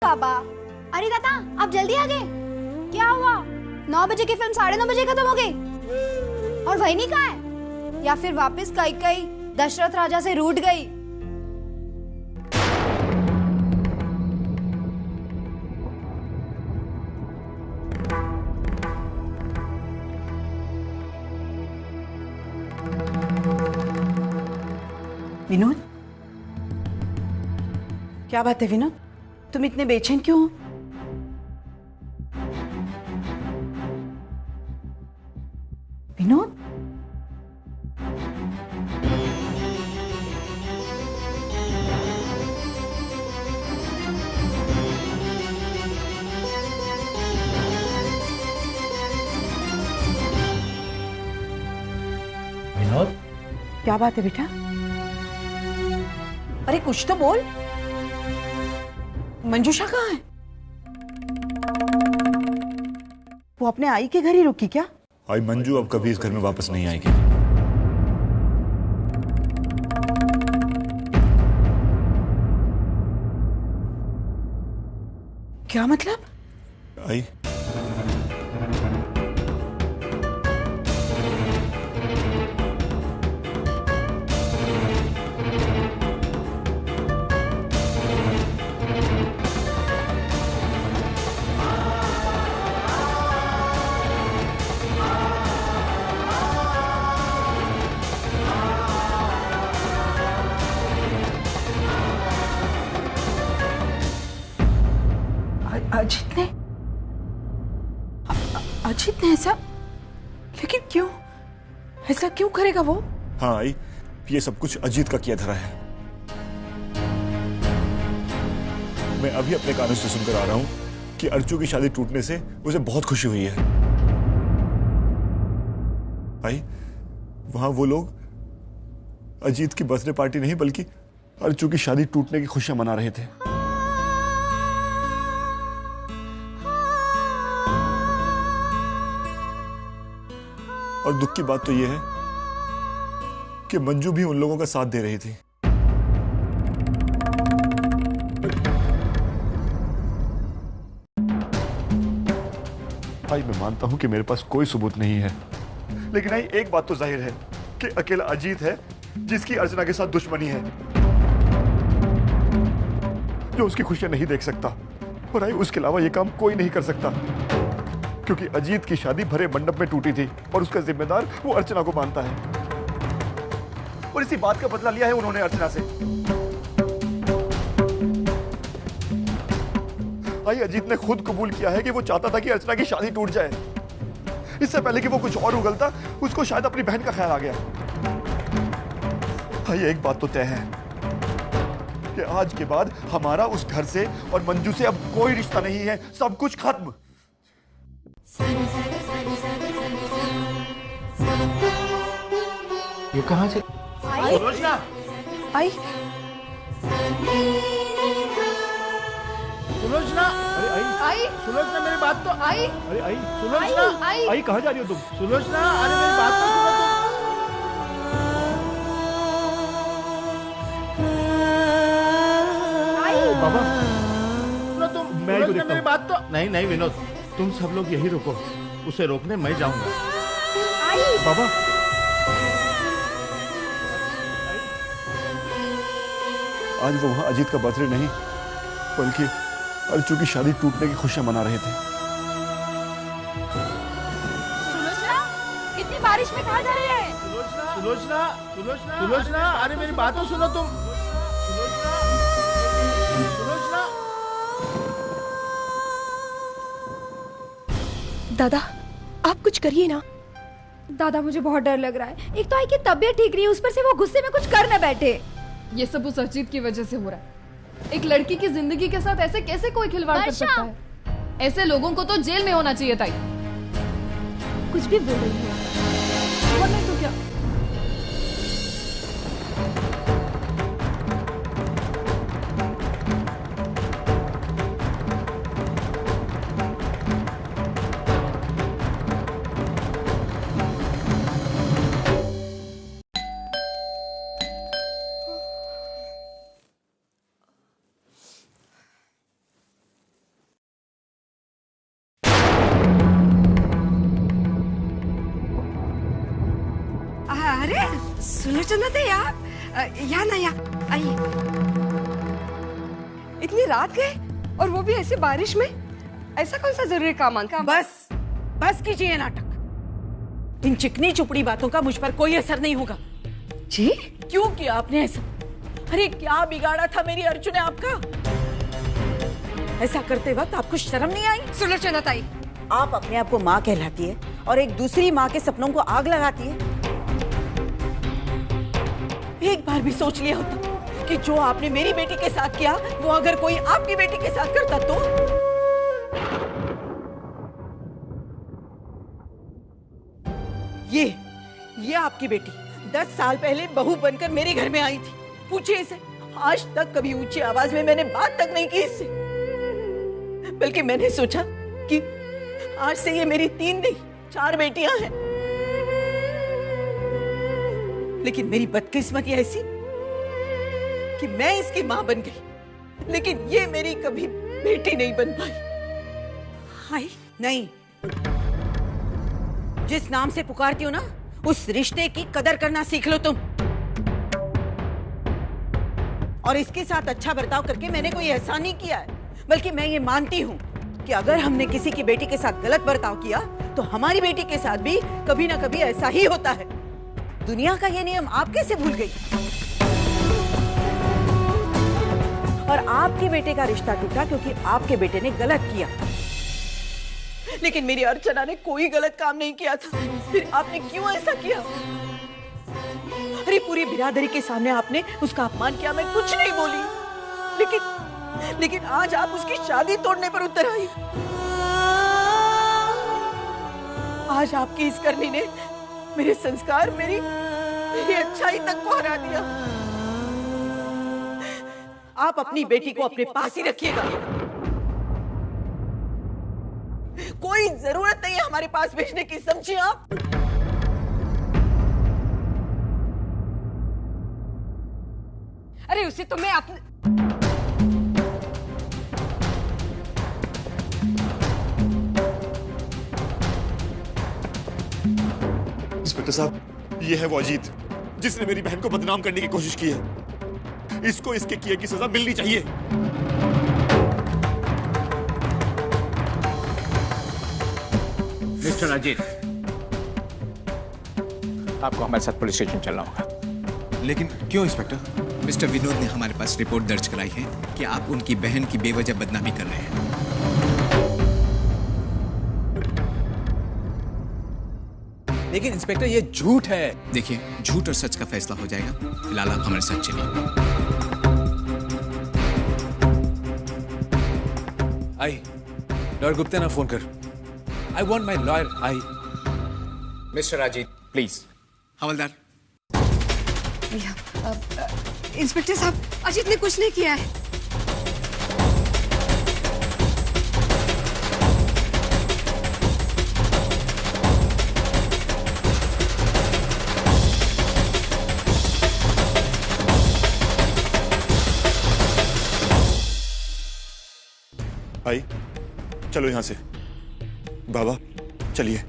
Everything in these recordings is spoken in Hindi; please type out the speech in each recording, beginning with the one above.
पापा। अरे दादा, आप जल्दी आ गए। क्या हुआ? 9 बजे की फिल्म 9:30 बजे खत्म हो गई और वही नहीं कहा है, या फिर वापस कई दशरथ राजा से रूठ गई। विनोद, क्या बात है विनोद? तुम इतने बेचैन क्यों हो? विनोद, विनोद, क्या बात है बेटा? अरे कुछ तो बोल। मंजूषा कहाँ है? वो अपने आई के घर ही रुकी क्या? आई मंजू अब कभी इस घर में वापस नहीं आएगी। क्या मतलब? आई अजीत ने अजीत ने ऐसा, लेकिन क्यों? ऐसा क्यों करेगा वो? हाँ आई, ये सब कुछ अजीत का किया धरा है। मैं अभी अपने कानों से सुनकर आ रहा हूं कि अर्चू की शादी टूटने से उसे बहुत खुशी हुई है। आई, वहां वो लोग अजीत की बर्थडे पार्टी नहीं बल्कि अर्चू की शादी टूटने की खुशियां मना रहे थे। और दुख की बात तो यह है कि मंजू भी उन लोगों का साथ दे रही थी। भाई मैं मानता हूं कि मेरे पास कोई सबूत नहीं है, लेकिन आई एक बात तो जाहिर है कि अकेला अजीत है जिसकी अर्चना के साथ दुश्मनी है, जो उसकी खुशियां नहीं देख सकता। और आई उसके अलावा यह काम कोई नहीं कर सकता, क्योंकि अजीत की शादी भरे मंडप में टूटी थी और उसका जिम्मेदार वो अर्चना को मानता है। और इसी बात का बदला लिया है उन्होंने अर्चना से। भाई अजीत ने खुद कबूल किया है कि वो चाहता था कि अर्चना की शादी टूट जाए। इससे पहले कि वो कुछ और उगलता, उसको शायद अपनी बहन का ख्याल आ गया। भाई एक बात तो तय है कि आज के बाद हमारा उस घर से और मंजू से अब कोई रिश्ता नहीं है, सब कुछ खत्म। ये कहाँ से? सुलोचना, आई सुलोचना, अरे आई, सुलोचना मेरी बात तो आई, अरे आई, सुलोचना, आई कहाँ जा रही हो तुम? सुलोचना, अरे मेरी बात तो सुनो तुम। बाबा, सुनो तुम, सुलोचना मेरी बात तो नहीं विनोद, तुम सब लोग यही रुको, उसे रोकने मैं जाऊंगा। बाबा, आज वो वहां अजीत का बर्थडे नहीं बल्कि अर्चू की शादी टूटने की खुशियां मना रहे थे। सुलोचना, इतनी बारिश में कहाँ जा रही है? सुलोचना, अरे मेरी बात तो सुनो तुम। सुलोचना, दादा, आप कुछ करिए ना। दादा मुझे बहुत डर लग रहा है। एक तो आई की तबीयत ठीक नहीं है, उस पर से वो गुस्से में कुछ कर न बैठे। ये सब उस अजीत की वजह से हो रहा है। एक लड़की की जिंदगी के साथ ऐसे कैसे कोई खिलवाड़ कर सकता है? ऐसे लोगों को तो जेल में होना चाहिए था। कुछ भी बोल रही है। वरना तो क्या? अरे सुलोचना थे यार, यहाँ ना यहाँ आइए। इतनी रात गए और वो भी ऐसे बारिश में, ऐसा कौन सा जरूरी काम आ गया? बस कीजिए नाटक। इन चिकनी चुपड़ी बातों का मुझ पर कोई असर नहीं होगा। जी क्यों किया आपने ऐसा? अरे क्या बिगाड़ा था मेरी अर्जुन ने आपका? ऐसा करते वक्त आपको शर्म नहीं आई? सुलोचना ताई, आप अपने आप को माँ कहलाती है और एक दूसरी माँ के सपनों को आग लगाती है। एक बार भी सोच लिया होता कि जो आपने मेरी बेटी के साथ किया वो अगर कोई आपकी बेटी के साथ करता तो? ये आपकी बेटी 10 साल पहले बहू बनकर मेरे घर में आई थी। पूछिए इसे, आज तक कभी ऊंची आवाज में मैंने बात तक नहीं की इससे। बल्कि मैंने सोचा कि आज से ये मेरी 3 नहीं 4 बेटियां हैं। लेकिन मेरी बदकिस्मती ऐसी कि मैं इसकी मां बन गई, लेकिन ये मेरी कभी बेटी नहीं बन पाई। हाय नहीं, जिस नाम से पुकारती हो ना, उस रिश्ते की कदर करना सीख लो तुम। और इसके साथ अच्छा बर्ताव करके मैंने कोई एहसान नहीं किया है, बल्कि मैं ये मानती हूँ कि अगर हमने किसी की बेटी के साथ गलत बर्ताव किया तो हमारी बेटी के साथ भी कभी ना कभी ऐसा ही होता है। दुनिया का ये नियम आप कैसे भूल गई? और आपके बेटे का रिश्ता टूटा क्योंकि आपके बेटे ने गलत किया। लेकिन मेरी अर्चना ने कोई गलत काम नहीं किया था, फिर आपने क्यों ऐसा किया? अरे पूरी बिरादरी के सामने आपने उसका अपमान किया, मैं कुछ नहीं बोली, लेकिन आज आप उसकी शादी तोड़ने पर उतर आई। आज आपकी इस करनी ने मेरे संस्कार, मेरी अच्छाई तक को हरा दिया। आप अपनी बेटी को अपने पास ही रखिएगा। कोई जरूरत नहीं है हमारे पास भेजने की, समझिए आप? अरे उसे तो मैं अपने इंस्पेक्टर साहब, ये है वो अजीत जिसने मेरी बहन को बदनाम करने की कोशिश की है। इसको इसके किए की सजा मिलनी चाहिए। मिस्टर अजीत, आपको हमारे साथ पुलिस स्टेशन चलना होगा। लेकिन क्यों इंस्पेक्टर? मिस्टर विनोद ने हमारे पास रिपोर्ट दर्ज कराई है कि आप उनकी बहन की बेवजह बदनामी कर रहे हैं। लेकिन इंस्पेक्टर ये झूठ है। देखिए, झूठ और सच का फैसला हो जाएगा। फिलहाल आप हमारे साथ चलिए। आई लॉयर गुप्ता ना फोन कर। I want my lawyer. I mister Ajit please. Havildar, inspector साहब, अजीत ने कुछ नहीं किया है। भाई चलो यहां से। बाबा चलिए।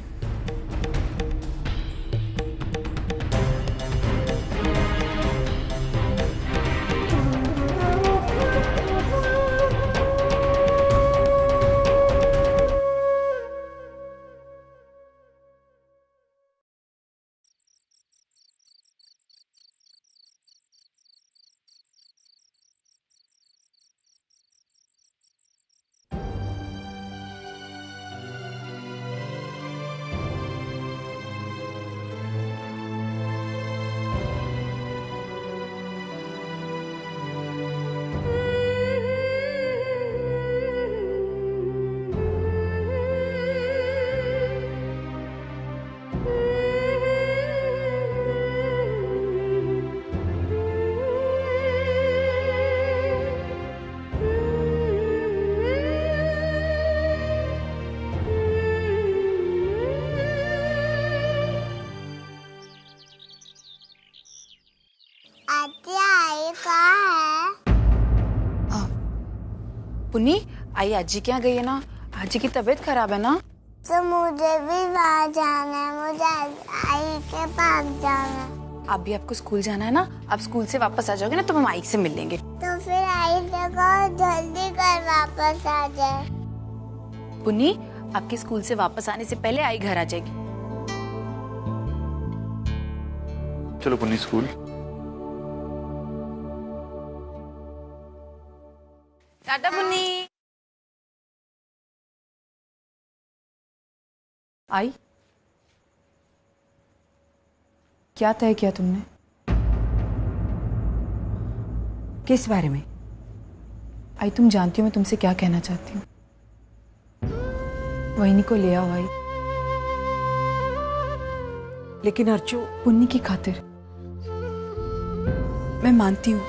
पुन्नी, आई आजी क्या गई है ना? आजी की तबीयत खराब है ना? तो मुझे भी वहाँ जाना है, मुझे आई के पास जाना है। आप भी आपको स्कूल जाना है ना, आप स्कूल से वापस आ जाओगे ना तो हम आई से मिल लेंगे। तो फिर आई से कहो जल्दी कर वापस आ जाए। पुन्नी, आपके स्कूल से वापस आने से पहले आई घर आ जाएगी। चलो पुन्नी स्कूल। टाटा पुन्नी। आई, क्या तय किया तुमने? किस बारे में? आई, तुम जानती हो मैं तुमसे क्या कहना चाहती हूँ। वहीनी को ले आओ आई। लेकिन अर्चू, पुन्नी की खातिर। मैं मानती हूँ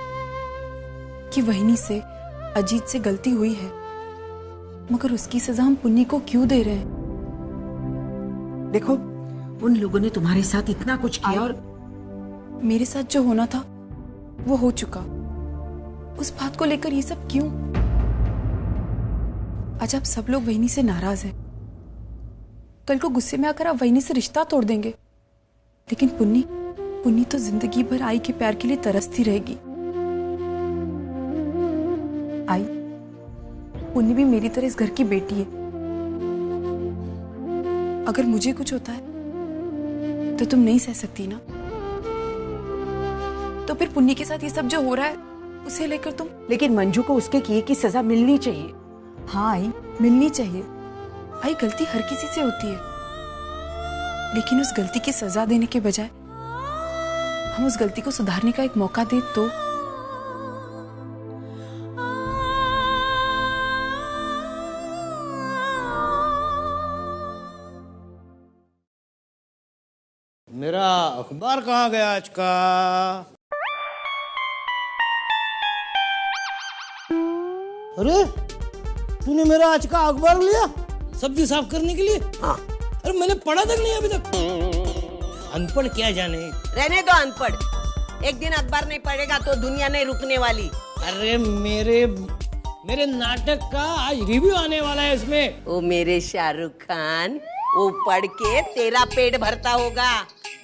कि वहीनी से, अजीत से गलती हुई है, मगर उसकी सजा हम पुन्नी को क्यों दे रहे हैं? देखो, उन लोगों ने तुम्हारे साथ इतना कुछ किया और मेरे साथ जो होना था वो हो चुका। उस बात को लेकर ये सब क्यों? आज आप सब लोग वहीनी से नाराज हैं। कल को गुस्से में आकर आप वहीनी से रिश्ता तोड़ देंगे। लेकिन पुन्नी तो जिंदगी भर आई के प्यार के लिए तरसती रहेगी। आई, पुन्नी भी मेरी तरह इस घर की बेटी है। अगर मुझे कुछ होता है तो तुम नहीं सह सकती ना। तो फिर पुन्नी के साथ ये सब जो हो रहा है उसे लेकर तुम। लेकिन मंजू को उसके किए की सजा मिलनी चाहिए। हाँ आई, मिलनी चाहिए। आई, गलती हर किसी से होती है, लेकिन उस गलती की सजा देने के बजाय हम उस गलती को सुधारने का एक मौका दे तो। मेरा अखबार कहाँ गया आज का? अरे तूने मेरा आज का अखबार लिया सब्जी साफ करने के लिए? हाँ। अरे मैंने पढ़ा तक नहीं अभी तक। अनपढ़ क्या जाने। रहने दो अनपढ़, एक दिन अखबार नहीं पढ़ेगा तो दुनिया नहीं रुकने वाली। अरे मेरे नाटक का आज रिव्यू आने वाला है इसमें। ओ मेरे शाहरुख खान, वो पढ़ के तेरा पेट भरता होगा,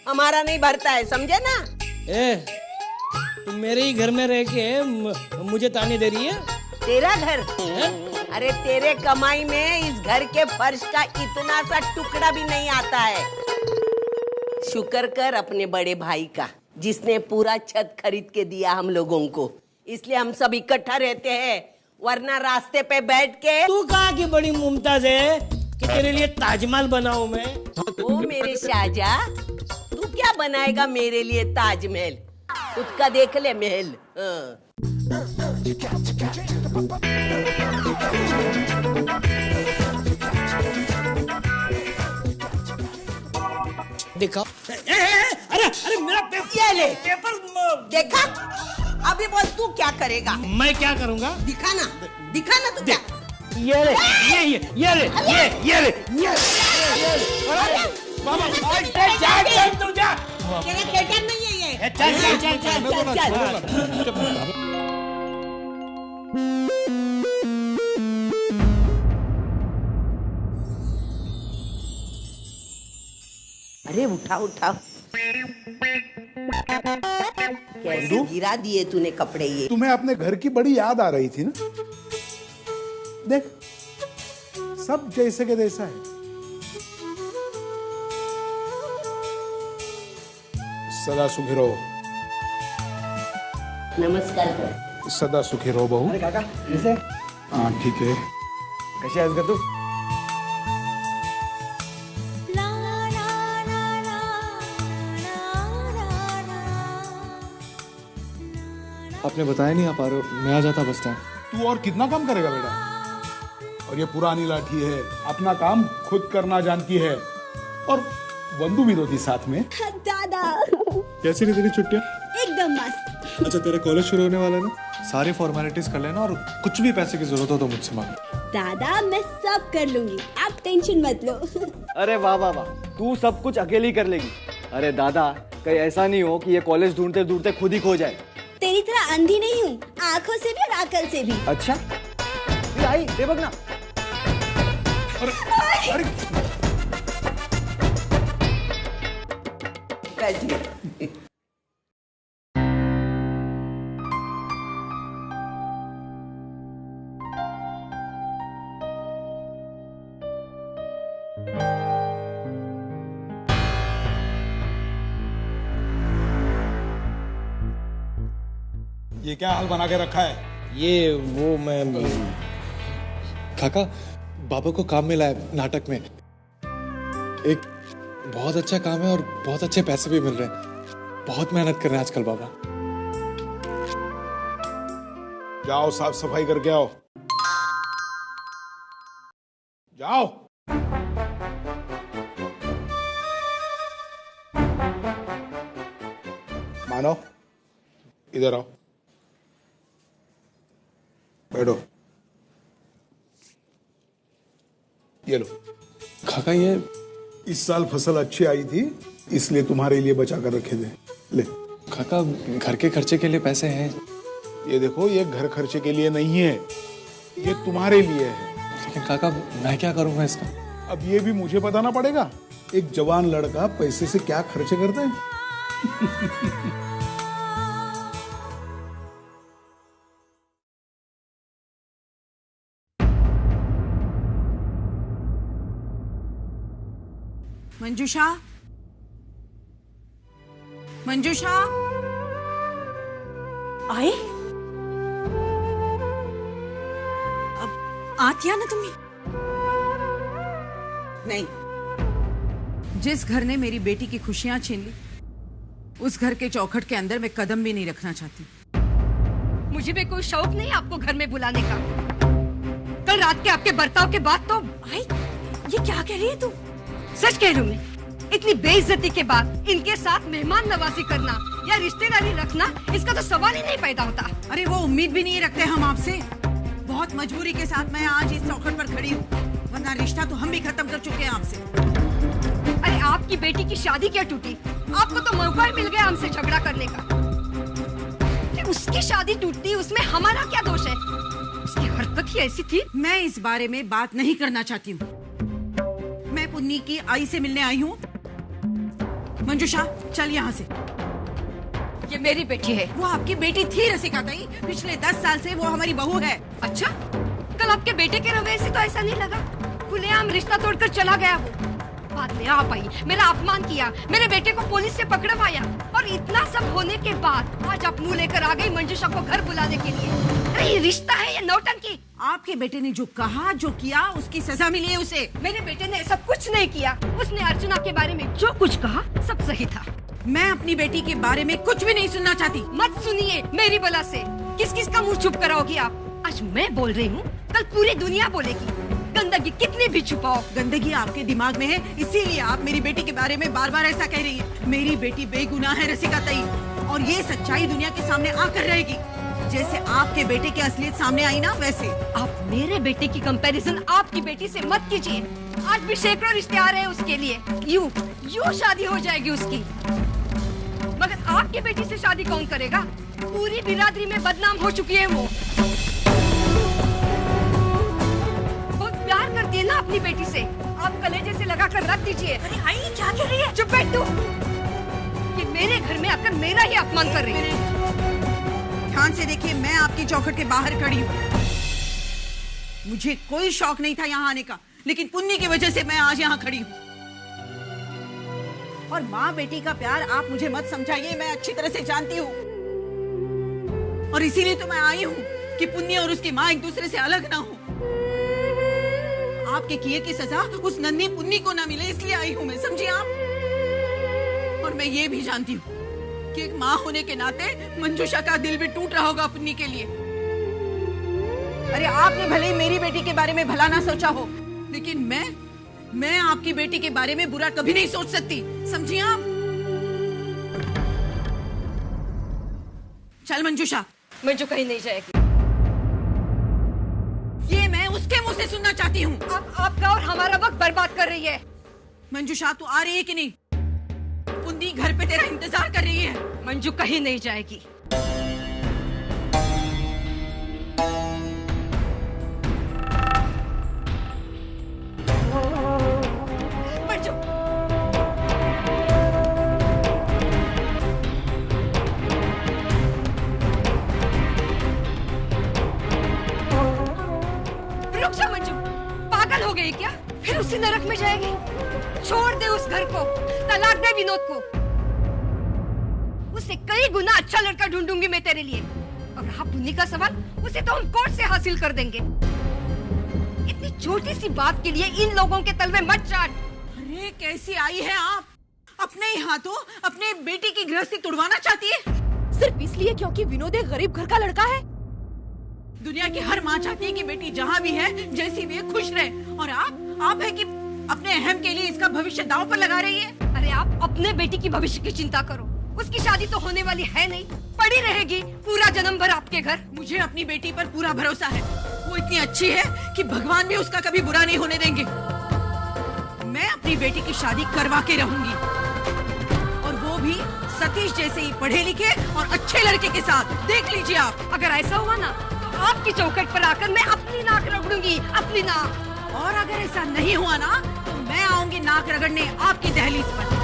हमारा नहीं भरता है, समझे ना? तुम मेरे ही घर में रह के मुझे ताने दे रही है? तेरा घर? अरे तेरे कमाई में इस घर के फर्श का इतना सा टुकड़ा भी नहीं आता है। शुक्र कर अपने बड़े भाई का, जिसने पूरा छत खरीद के दिया हम लोगों को, इसलिए हम सब इकट्ठा रहते हैं, वरना रास्ते पे बैठ के। तू कहाँ की बड़ी मुमताज है कि तेरे लिए ताजमहल बनाऊं मैं? ओ मेरे शाहजहां, तू क्या बनाएगा मेरे लिए ताजमहल? खुद का देख ले महल। देखा? अरे मेरा ये ले पेपर देखा? अभी बोल तू क्या करेगा? मैं क्या करूंगा? दिखा ना तू क्या? ये ले बाबा, तू जा। तेरा थिएटर नहीं है ये। चल। अरे उठाओ कैसे गिरा दिए तूने कपड़े ये? तुम्हें अपने घर की बड़ी याद आ रही थी ना? देख, सब जैसे के जैसा है। सदा सुखी रहो। नमस्कार। सदा सुखी रहो बहू। अरे काका कैसे? हाँ ठीक है। कैसे आज कर तू? आपने बताया नहीं आप आ रहे हो, मैं आ जाता बस टाइम। तू और कितना काम करेगा बेटा? और ये पुरानी लाठी है, अपना काम खुद करना जानती है, और बंदू भी होती साथ में। दादा कैसी रही तेरी छुट्टियाँ? एकदम मस्त। अच्छा तेरा कॉलेज शुरू होने वाला है ना, सारी फॉर्मेलिटीज कर लेना और कुछ भी पैसे की जरूरत हो तो मुझसे मांग। दादा मैं सब कर लूंगी, आप टेंशन मत लो। अरे वाह वाह वाह, तू सब कुछ अकेली कर लेगी। अरे दादा, कहीं ऐसा नहीं हो कि ये कॉलेज ढूंढते ढूंढते खुद ही खो जाए। तेरी तरह अंधी नहीं हूँ, आँखों से भी और अकल से भी। अच्छा, आई देखो ना। अरे बैठिए। ये क्या हाल बना के रखा है? ये वो मैं काका, बाबा को काम मिला है नाटक में। एक बहुत अच्छा काम है और बहुत अच्छे पैसे भी मिल रहे हैं। बहुत मेहनत कर रहे हैं आजकल बाबा। जाओ साफ सफाई करके आओ। जाओ। मानो, इधर आओ, बैठो। ये लो। काका, ये इस साल फसल अच्छी आई थी, इसलिए तुम्हारे लिए बचा कर रखे थे। ले। काका, घर के खर्चे के लिए पैसे हैं। ये देखो, ये घर खर्चे के लिए नहीं है, ये तुम्हारे लिए है। लेकिन काका, मैं क्या करूंगा इसका? अब ये भी मुझे बताना पड़ेगा? एक जवान लड़का पैसे से क्या खर्चे करता है? मंजूषा, मंजूषा, आए? अब आती ना तुम्ही? नहीं। जिस घर ने मेरी बेटी की खुशियां छीन ली, उस घर के चौखट के अंदर मैं कदम भी नहीं रखना चाहती। मुझे भी कोई शौक नहीं आपको घर में बुलाने का। कल रात के आपके बर्ताव के बाद तो भाई, ये क्या कह रही है तू? सच कह रही हूँ मैं। इतनी बेइज्जती के बाद इनके साथ मेहमान नवाजी करना या रिश्तेदारी रखना, इसका तो सवाल ही नहीं पैदा होता। अरे वो उम्मीद भी नहीं रखते हम आपसे। बहुत मजबूरी के साथ मैं आज इस चौखट पर खड़ी हूँ, वरना रिश्ता तो हम भी खत्म कर चुके हैं आपसे। अरे आपकी बेटी की शादी क्या टूटी? आपको तो मौका ही मिल गया हमसे झगड़ा करने का। कि उसकी शादी टूटी, उसमें हमारा क्या दोष है? उसकी हरकत ही ऐसी थी। मैं इस बारे में बात नहीं करना चाहती हूँ। मैं पुन्नी की आई से मिलने आई हूँ। मंजूषा, चल यहाँ से। ये मेरी बेटी है। वो आपकी बेटी थी रसिका ताई। पिछले 10 साल से वो हमारी बहू है। अच्छा, कल आपके बेटे के रवैये से तो ऐसा नहीं लगा। खुलेआम रिश्ता तोड़कर चला गया वो। बाद में आप आई, मेरा अपमान किया, मेरे बेटे को पुलिस से पकड़वाया, और इतना सब होने के बाद आज आप मुंह लेकर आ गई मंजूषा को घर बुलाने के लिए। अरे ये रिश्ता है या नौटंकी? आपके बेटे ने जो कहा, जो किया, उसकी सजा मिली है उसे। मेरे बेटे ने ऐसा कुछ नहीं किया। उसने अर्चना के बारे में जो कुछ कहा सब सही था। मैं अपनी बेटी के बारे में कुछ भी नहीं सुनना चाहती। मत सुनिए मेरी बला से। किस किस का मुंह चुप कराओगी आप? आज मैं बोल रही हूँ, कल पूरी दुनिया बोलेगी। गंदगी कितनी भी छुपाओ, गंदगी आपके दिमाग में है, इसीलिए आप मेरी बेटी के बारे में बार बार ऐसा कह रही है। मेरी बेटी बेगुनाह है रसिका ताई, और ये सच्चाई दुनिया के सामने आकर रहेगी। जैसे आपके बेटे की असलियत सामने आई ना, वैसे। आप मेरे बेटे की कंपैरिजन आपकी बेटी से मत कीजिए। आज भी सैकड़ों रिश्ते आ रहे हैं उसके लिए। यूं शादी हो जाएगी उसकी। मगर आपकी बेटी से शादी कौन करेगा? पूरी बिरादरी में बदनाम हो चुकी है वो। बहुत प्यार करती है ना अपनी बेटी से। आप कलेजे से लगा कर रख दीजिए। अरे आई, क्या कह रही है? चुप बैठ तू। ये मेरे घर में आकर मेरा ही अपमान कर रही है। ध्यान से देखिए, मैं आपकी चौखट के बाहर खड़ी हूँ। मुझे कोई शौक नहीं था यहाँ आने का, लेकिन पुन्नी की वजह से मैं आज यहाँ खड़ी हूँ। और माँ बेटी का प्यार आप मुझे मत समझाइए, मैं अच्छी तरह से जानती हूँ। और इसीलिए तो मैं आई हूँ कि पुन्नी और उसकी माँ एक दूसरे से अलग ना हो। आपके किए की सजा उस नन्ही पुन्नी को ना मिले, इसलिए आई हूँ मैं, समझिए आप। और मैं ये भी जानती हूँ कि एक माँ होने के नाते मंजूषा का दिल भी टूट रहा होगा पुन्नी के लिए। अरे आपने भले ही मेरी बेटी के बारे में भला ना सोचा हो, लेकिन मैं आपकी बेटी के बारे में बुरा कभी नहीं सोच सकती, समझिए आप। चल मंजूषा। मंजू कहीं नहीं जाएगी। ये मैं उसके मुंह से सुनना चाहती हूँ। आपका और हमारा वक्त बर्बाद कर रही है। मंजूषा, तू आ रही है कि नहीं? पुन्नी घर पे तेरा इंतजार कर रही है। मंजू कहीं नहीं जाएगी। मंजू, रुक जा मंजू। पागल हो गई क्या? फिर उसी नरक में जाएगी। छोड़ दे उस घर को, तलाक दे विनोद को। उससे कई गुना अच्छा लड़का ढूंढूंगी मैं तेरे लिए। और रहा पुण्य का सवाल, उसे तो हम कोर्ट से हासिल कर देंगे। इतनी छोटी सी बात के लिए इन लोगों के तलवे मत चाट। अरे कैसी आई है आप? अपने ही हाथों अपने बेटी की गृहस्थी तुड़वाना चाहती है, सिर्फ इसलिए क्योंकि विनोद एक गरीब घर का लड़का है। दुनिया की हर माँ चाहती है कि बेटी जहाँ भी है, जैसी भी है, खुश रहे। और आप है कि अपने अहम के लिए इसका भविष्य दांव पर लगा रही है। अरे आप अपने बेटी की भविष्य की चिंता करो, उसकी शादी तो होने वाली है नहीं, पड़ी रहेगी पूरा जन्म भर आपके घर। मुझे अपनी बेटी पर पूरा भरोसा है, वो इतनी अच्छी है कि भगवान भी उसका कभी बुरा नहीं होने देंगे। मैं अपनी बेटी की शादी करवा के रहूंगी, और वो भी सतीश जैसे ही पढ़े लिखे और अच्छे लड़के के साथ। देख लीजिए आप। अगर ऐसा हुआ ना तो आपकी चौखट पर आकर मैं अपनी नाक रगड़ूंगी, अपनी नाक। और अगर ऐसा नहीं हुआ ना तो मैं आऊंगी नाक रगड़ने आपकी दहलीज पर।